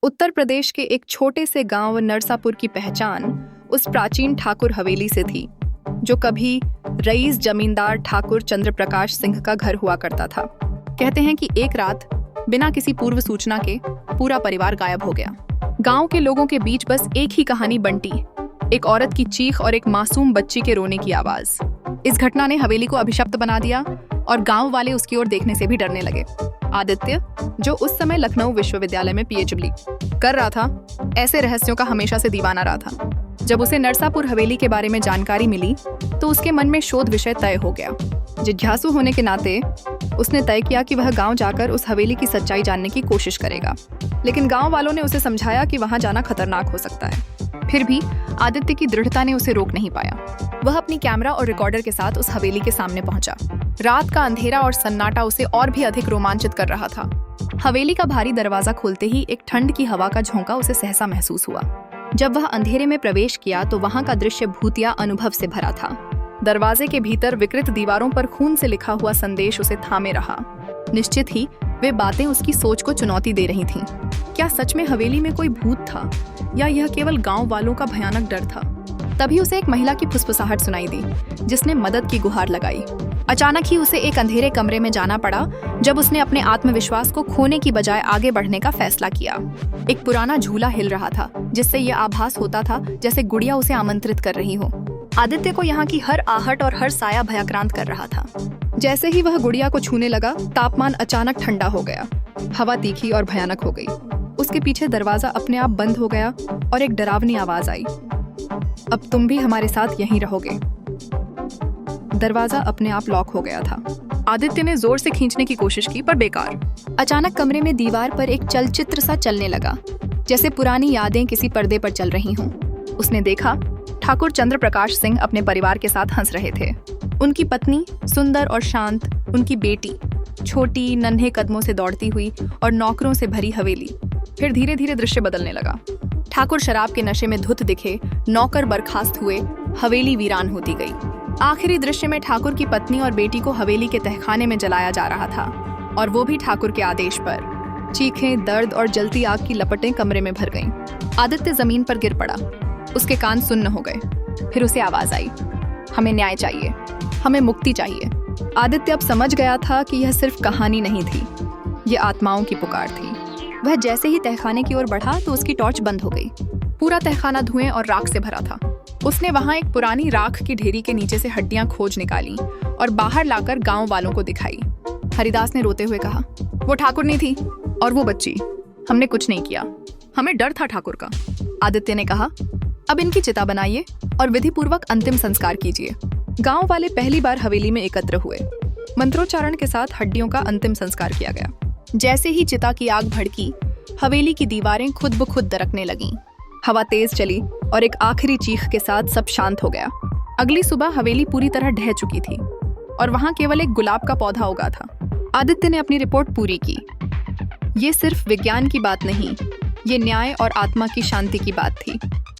उत्तर प्रदेश के एक छोटे से गांव नरसापुर की पहचान उस प्राचीन ठाकुर हवेली से थी जो कभी रईस जमींदार ठाकुर चंद्रप्रकाश सिंह का घर हुआ करता था। कहते हैं कि एक रात बिना किसी पूर्व सूचना के पूरा परिवार गायब हो गया। गांव के लोगों के बीच बस एक ही कहानी बंटी, एक औरत की चीख और एक मासूम बच्ची के रोने की आवाज। इस घटना ने हवेली को अभिशप्त बना दिया और गांव वाले उसकी ओर देखने से भी डरने लगे। आदित्य, जो उस समय लखनऊ विश्वविद्यालय में पीएचडी कर रहा था, ऐसे रहस्यों का हमेशा से दीवाना रहा था। जब उसे नरसापुर हवेली के बारे में जानकारी मिली तो उसके मन में शोध विषय तय हो गया। जिज्ञासु होने के नाते उसने तय किया कि वह गांव जाकर उस हवेली की सच्चाई जानने की कोशिश करेगा। लेकिन गांव वालों ने उसे समझाया कि वहां जाना खतरनाक हो सकता है। फिर भी आदित्य की दृढ़ता ने उसे रोक नहीं पाया। वह अपनी कैमरा और रिकॉर्डर के साथ उस हवेली के सामने पहुंचा। रात का अंधेरा और सन्नाटा उसे और भी अधिक रोमांचित कर रहा था। हवेली का भारी दरवाजा खोलते ही एक ठंड की हवा का झोंका उसे सहसा महसूस हुआ। जब वह अंधेरे में प्रवेश किया तो वहां का दृश्य भूतिया अनुभव से भरा था। दरवाजे के भीतर विकृत दीवारों पर खून से लिखा हुआ संदेश उसे थामे रहा। निश्चित ही वे बातें उसकी सोच को चुनौती दे रही थीं। क्या सच में हवेली में कोई भूत था या यह केवल गांव वालों का भयानक डर था? तभी उसे एक महिला की फुसफुसाहट सुनाई दी, जिसने मदद की गुहार लगाई। अचानक ही उसे एक अंधेरे कमरे में जाना पड़ा जब उसने अपने आत्मविश्वास को खोने की बजाय आगे बढ़ने का फैसला किया। एक पुराना झूला हिल रहा था, जिससे यह आभास होता था जैसे गुड़िया उसे आमंत्रित कर रही हो। आदित्य को यहाँ की हर आहट और हर साया भयाक्रांत कर रहा था। जैसे ही वह गुड़िया को छूने लगा, तापमान अचानक ठंडा हो गया। हवा तीखी और भयानक हो गई। उसके पीछे दरवाजा अपने आप बंद हो गया और एक डरावनी आवाज आई, अब तुम भी हमारे साथ यहीं रहोगे। दरवाजा अपने आप लॉक हो गया था। आदित्य ने जोर से खींचने की कोशिश की, पर बेकार। अचानक कमरे में दीवार पर एक चलचित्र सा चलने लगा, जैसे पुरानी यादें किसी पर्दे पर चल रही हों। उसने देखा, ठाकुर चंद्रप्रकाश सिंह अपने परिवार के साथ हंस रहे थे। उनकी पत्नी सुंदर और शांत, उनकी बेटी छोटी नन्हे कदमों से दौड़ती हुई और नौकरों से भरी हवेली। फिर धीरे धीरे दृश्य बदलने लगा। ठाकुर शराब के नशे में धुत दिखे, नौकर बर्खास्त हुए, हवेली वीरान होती गई। आखिरी दृश्य में ठाकुर की पत्नी और बेटी को हवेली के तहखाने में जलाया जा रहा था, और वो भी ठाकुर के आदेश पर। चीखें, दर्द और जलती आग की लपटें कमरे में भर गईं। आदित्य जमीन पर गिर पड़ा। उसके कान सुन्न हो गए। फिर उसे आवाज आई, हमें न्याय चाहिए, हमें मुक्ति चाहिए। आदित्य अब समझ गया था कि यह सिर्फ कहानी नहीं थी, ये आत्माओं की पुकार थी। वह जैसे ही तहखाने की ओर बढ़ा तो उसकी टॉर्च बंद हो गई। पूरा तहखाना धुएं और राख से भरा था। उसने वहां एक पुरानी राख की ढेरी के नीचे से हड्डियां खोज निकाली और बाहर लाकर गांव वालों को दिखाई। हरिदास ने रोते हुए कहा, वो ठाकुर नहीं थी और वो बच्ची, हमने कुछ नहीं किया, हमें डर था ठाकुर का। आदित्य ने कहा, अब इनकी चिता बनाइए और विधिपूर्वक अंतिम संस्कार कीजिए। गांव वाले पहली बार हवेली में एकत्र हुए। मंत्रोच्चारण के साथ हड्डियों का अंतिम संस्कार किया गया। जैसे ही चिता की आग भड़की, हवेली की दीवारें खुद ब खुद दरकने लगीं। हवा तेज चली और एक आखिरी चीख के साथ सब शांत हो गया। अगली सुबह हवेली पूरी तरह ढह चुकी थी और वहां केवल एक गुलाब का पौधा उगा था। आदित्य ने अपनी रिपोर्ट पूरी की। ये सिर्फ विज्ञान की बात नहीं, ये न्याय और आत्मा की शांति की बात थी।